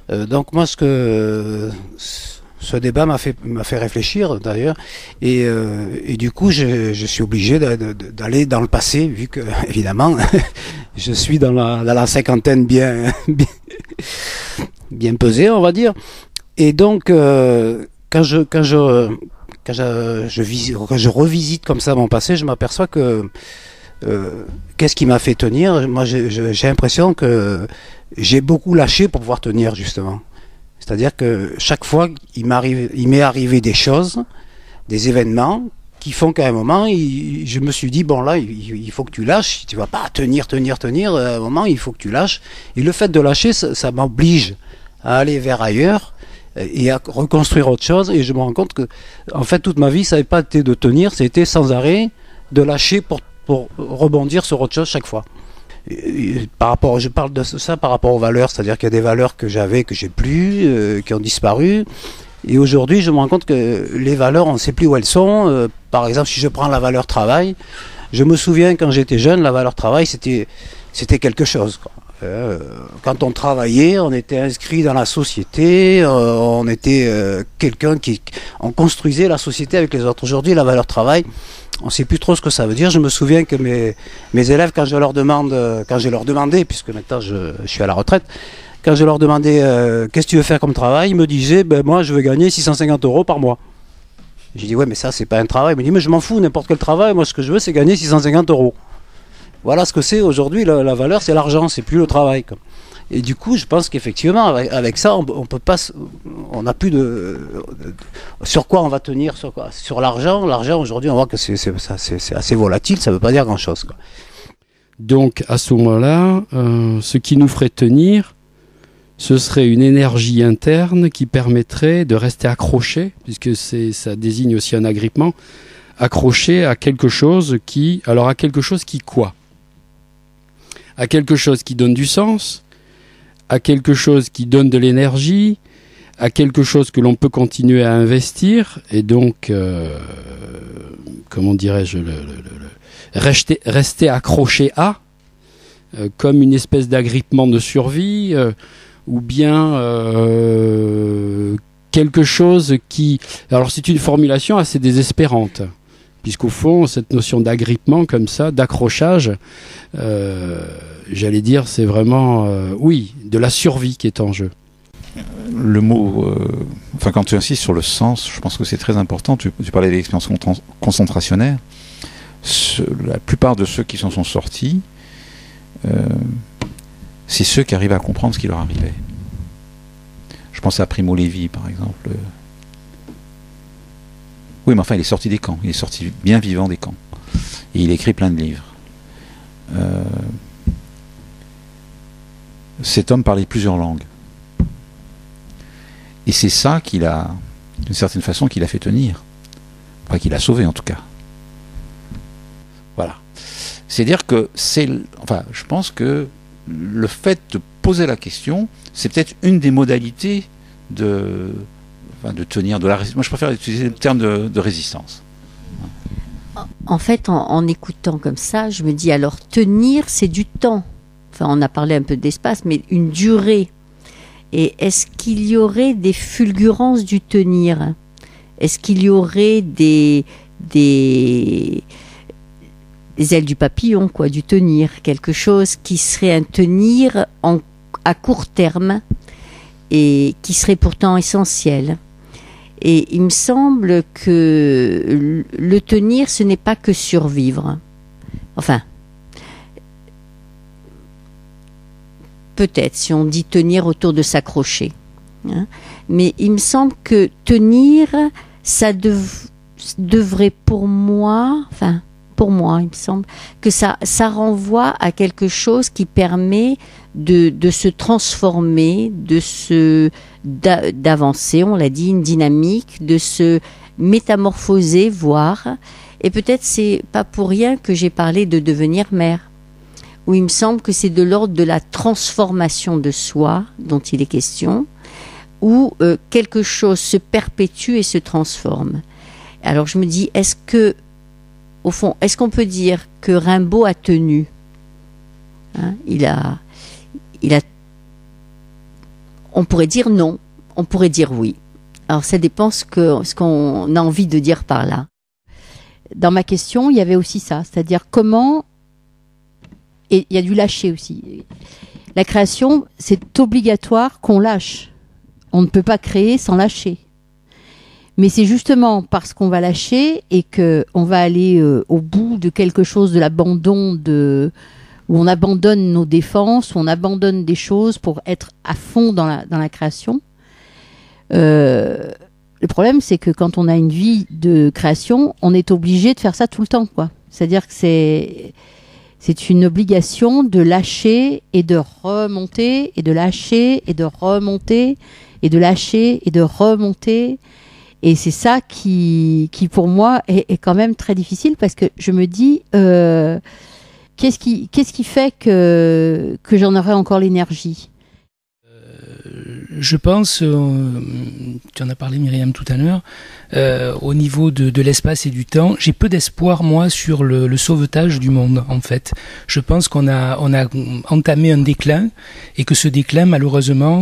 Donc moi, ce débat m'a fait réfléchir d'ailleurs, et du coup, je suis obligé d'aller dans le passé, vu que évidemment, je suis dans la cinquantaine bien pesée, on va dire. Et donc, quand je revisite comme ça mon passé, je m'aperçois que qu'est-ce qui m'a fait tenir? Moi, j'ai l'impression que j'ai beaucoup lâché pour pouvoir tenir, justement. C'est-à-dire que chaque fois, il m'est arrivé des choses, des événements qui font qu'à un moment, je me suis dit, bon là, il faut que tu lâches. Tu vas pas tenir, tenir, tenir. À un moment, il faut que tu lâches. Et le fait de lâcher, ça m'oblige à aller vers ailleurs et à reconstruire autre chose. Et je me rends compte que, en fait, toute ma vie, ça n'avait pas été de tenir, c'était sans arrêt de lâcher pour rebondir sur autre chose chaque fois. Je parle de ça par rapport aux valeurs, c'est-à-dire qu'il y a des valeurs que j'avais, que j'ai plus, qui ont disparu. Et aujourd'hui, je me rends compte que les valeurs, on ne sait plus où elles sont. Par exemple, si je prends la valeur travail, je me souviens quand j'étais jeune, la valeur travail, c'était quelque chose, quoi. Quand on travaillait, on était inscrit dans la société, on était on construisait la société avec les autres. Aujourd'hui, la valeur travail, on ne sait plus trop ce que ça veut dire. Je me souviens que mes élèves, quand je leur demandais, puisque maintenant je suis à la retraite, quand je leur demandais qu'est-ce que tu veux faire comme travail, ils me disaient, ben, moi je veux gagner 650 euros par mois. J'ai dit, ouais, mais ça c'est pas un travail. Ils me dit, mais je m'en fous, n'importe quel travail, moi ce que je veux c'est gagner 650 euros. Voilà ce que c'est aujourd'hui, la valeur c'est l'argent, c'est plus le travail, quoi. Et du coup, je pense qu'effectivement, avec ça, on peut pas, on n'a plus sur quoi on va tenir, sur quoi? Sur l'argent. L'argent aujourd'hui, on voit que c'est assez volatile, ça veut pas dire grand-chose, quoi. Donc à ce moment-là, ce qui nous ferait tenir, ce serait une énergie interne qui permettrait de rester accroché, puisque ça désigne aussi un agrippement, accroché à quelque chose qui... Alors à quelque chose qui quoi? À quelque chose qui donne du sens, à quelque chose qui donne de l'énergie, à quelque chose que l'on peut continuer à investir, et donc, comment dirais-je, rester accroché à, comme une espèce d'agrippement de survie, ou bien quelque chose qui... Alors c'est une formulation assez désespérante, puisqu'au fond, cette notion d'agrippement comme ça, d'accrochage, j'allais dire, c'est vraiment, oui, de la survie qui est en jeu. Le mot, quand tu insistes sur le sens, je pense que c'est très important. Tu parlais de l'expérience concentrationnaire. La plupart de ceux qui s'en sont sortis, c'est ceux qui arrivent à comprendre ce qui leur arrivait. Je pense à Primo Levi, par exemple. Oui, mais enfin, il est sorti des camps. Il est sorti bien vivant des camps. Et il écrit plein de livres. Cet homme parlait plusieurs langues. Et c'est ça qu'il a, d'une certaine façon, qu'il a fait tenir. Enfin, qu'il a sauvé, en tout cas. Voilà. C'est-à-dire que je pense que le fait de poser la question, c'est peut-être une des modalités de tenir, de la résistance. Moi, je préfère utiliser le terme de résistance. En fait, en écoutant comme ça, je me dis, alors, tenir, c'est du temps. Enfin, on a parlé un peu d'espace, mais une durée. Et est-ce qu'il y aurait des fulgurances du tenir? Est-ce qu'il y aurait des ailes du papillon, quoi, du tenir? Quelque chose qui serait un tenir à court terme et qui serait pourtant essentiel. Et il me semble que le tenir, ce n'est pas que survivre. Enfin, peut-être, si on dit tenir autour de s'accrocher. Hein. Mais il me semble que tenir, ça devrait pour moi, il me semble, que ça renvoie à quelque chose qui permet de se transformer, d'avancer, on l'a dit, une dynamique, de se métamorphoser, voire. Et peut-être c'est pas pour rien que j'ai parlé de devenir mère, où il me semble que c'est de l'ordre de la transformation de soi dont il est question, où quelque chose se perpétue et se transforme. Alors je me dis, au fond, est-ce qu'on peut dire que Rimbaud a tenu? Hein, On pourrait dire non, on pourrait dire oui. Alors ça dépend ce qu'on a envie de dire par là. Dans ma question, il y avait aussi ça, c'est-à-dire comment, et il y a du lâcher aussi. La création, c'est obligatoire qu'on lâche. On ne peut pas créer sans lâcher. Mais c'est justement parce qu'on va lâcher et qu'on va aller au bout de quelque chose, de l'abandon, où on abandonne nos défenses, où on abandonne des choses pour être à fond dans la création. Le problème, c'est que quand on a une vie de création, on est obligé de faire ça tout le temps, quoi. C'est-à-dire que c'est une obligation de lâcher et de remonter, et de lâcher et de remonter, et de lâcher et de remonter. Et c'est ça qui pour moi, est quand même très difficile, parce que je me dis, qu'est-ce qui fait que j'en aurai encore l'énergie ? Je pense, tu en as parlé Myriam tout à l'heure, au niveau de l'espace et du temps, j'ai peu d'espoir moi sur le sauvetage du monde en fait. Je pense qu'on a entamé un déclin et que ce déclin malheureusement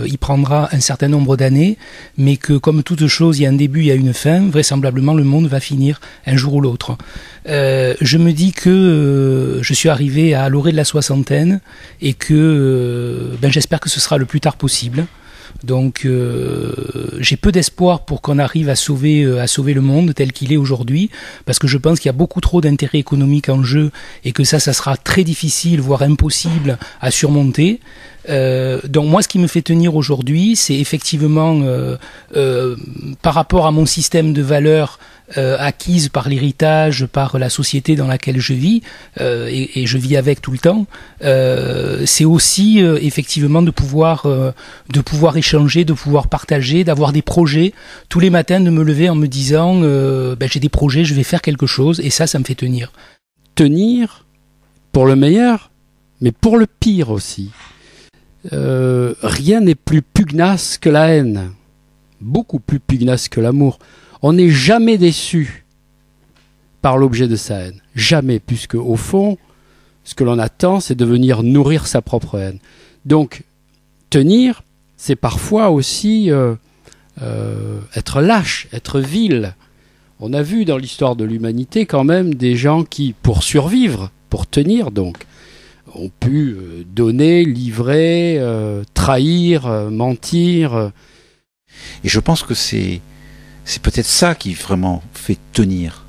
il prendra un certain nombre d'années, mais que comme toute chose il y a un début, il y a une fin, vraisemblablement le monde va finir un jour ou l'autre. Je me dis que je suis arrivé à l'orée de la soixantaine et que j'espère que ce sera le plus tard possible. Donc j'ai peu d'espoir pour qu'on arrive à sauver le monde tel qu'il est aujourd'hui, parce que je pense qu'il y a beaucoup trop d'intérêts économiques en jeu et que ça sera très difficile, voire impossible à surmonter. Donc moi, ce qui me fait tenir aujourd'hui, c'est effectivement par rapport à mon système de valeurs acquises par l'héritage, par la société dans laquelle je vis, et je vis avec tout le temps, c'est aussi effectivement de pouvoir échanger, de pouvoir partager, d'avoir des projets, tous les matins de me lever en me disant j'ai des projets, je vais faire quelque chose, et ça me fait tenir. Tenir pour le meilleur, mais pour le pire aussi. Rien n'est plus pugnace que la haine, beaucoup plus pugnace que l'amour. On n'est jamais déçu par l'objet de sa haine, jamais, puisque au fond, ce que l'on attend, c'est de venir nourrir sa propre haine. Donc, tenir, c'est parfois aussi être lâche, être vil. On a vu dans l'histoire de l'humanité quand même des gens qui, pour survivre, pour tenir donc, ont pu donner, livrer, trahir, mentir. Et je pense que c'est peut-être ça qui vraiment fait tenir.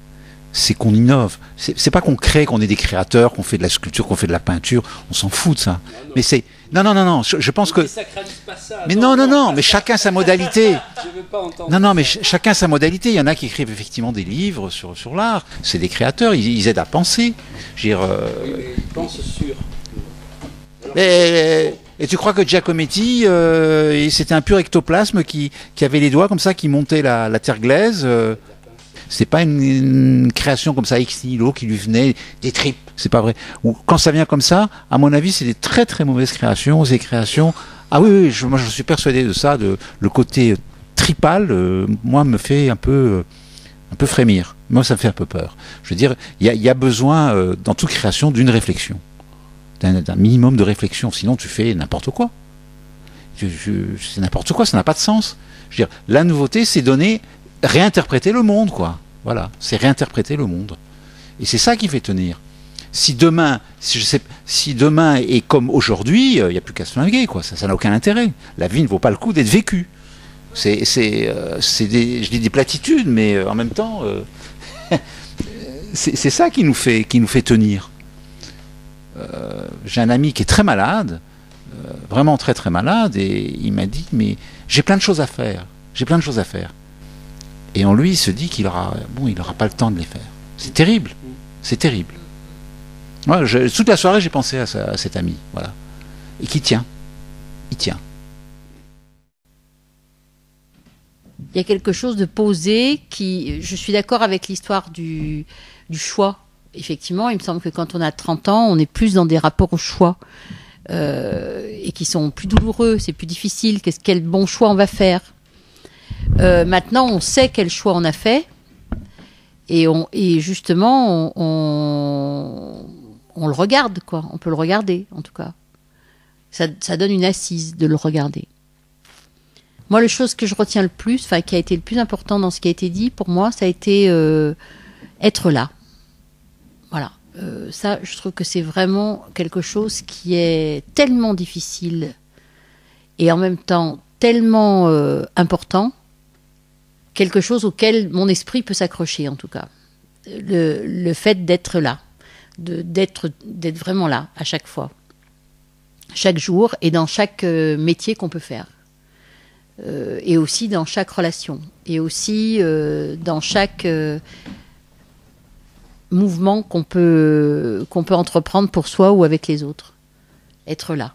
C'est qu'on innove. C'est pas qu'on crée, qu'on est des créateurs, qu'on fait de la sculpture, qu'on fait de la peinture. On s'en fout de ça. Mais c'est non. Je pense que. Mais non. Mais chacun sa modalité. Non. Mais chacun sa modalité. Il y en a qui écrivent effectivement des livres sur l'art. C'est des créateurs. Ils aident à penser. Je veux dire. Ils pensent sur. Et tu crois que Giacometti, c'était un pur ectoplasme qui avait les doigts comme ça, qui montait la terre glaise. C'est pas une création comme ça ex nihilo qui lui venait des tripes. C'est pas vrai. Ou quand ça vient comme ça, à mon avis, c'est des très très mauvaises créations. Ces créations. Ah oui, moi je suis persuadé de ça. Le côté tripal, moi me fait un peu frémir. Moi ça me fait un peu peur. Je veux dire, il y a besoin dans toute création d'une réflexion. D'un minimum de réflexion, sinon tu fais n'importe quoi. C'est n'importe quoi, ça n'a pas de sens. Je veux dire, la nouveauté, c'est réinterpréter le monde, quoi. Voilà, c'est réinterpréter le monde. Et c'est ça qui fait tenir. Si demain est comme aujourd'hui, il n'y a plus qu'à se flinguer, quoi. Ça n'a aucun intérêt. La vie ne vaut pas le coup d'être vécue. Je dis des platitudes, mais en même temps, c'est ça qui nous fait tenir. J'ai un ami qui est très malade, vraiment très très malade, et il m'a dit mais j'ai plein de choses à faire. Et en lui il se dit qu'il aura pas le temps de les faire. C'est terrible. Moi, toute la soirée j'ai pensé à cet ami, voilà, et qui tient. Il tient. Il y a quelque chose de posé je suis d'accord avec l'histoire du choix. Effectivement, il me semble que quand on a 30 ans, on est plus dans des rapports au choix et qui sont plus douloureux, c'est plus difficile. Quel bon choix on va faire. Maintenant, on sait quel choix on a fait et justement, on le regarde, quoi. On peut le regarder, en tout cas. Ça donne une assise de le regarder. Moi, la chose que je retiens le plus, enfin, qui a été le plus important dans ce qui a été dit, pour moi, ça a été être là. Voilà. Ça, je trouve que c'est vraiment quelque chose qui est tellement difficile et en même temps tellement important, quelque chose auquel mon esprit peut s'accrocher, en tout cas. Le fait d'être là, d'être vraiment là, à chaque fois, chaque jour et dans chaque métier qu'on peut faire. Et aussi dans chaque relation, et aussi dans chaque mouvement qu'on peut entreprendre pour soi ou avec les autres. Être là.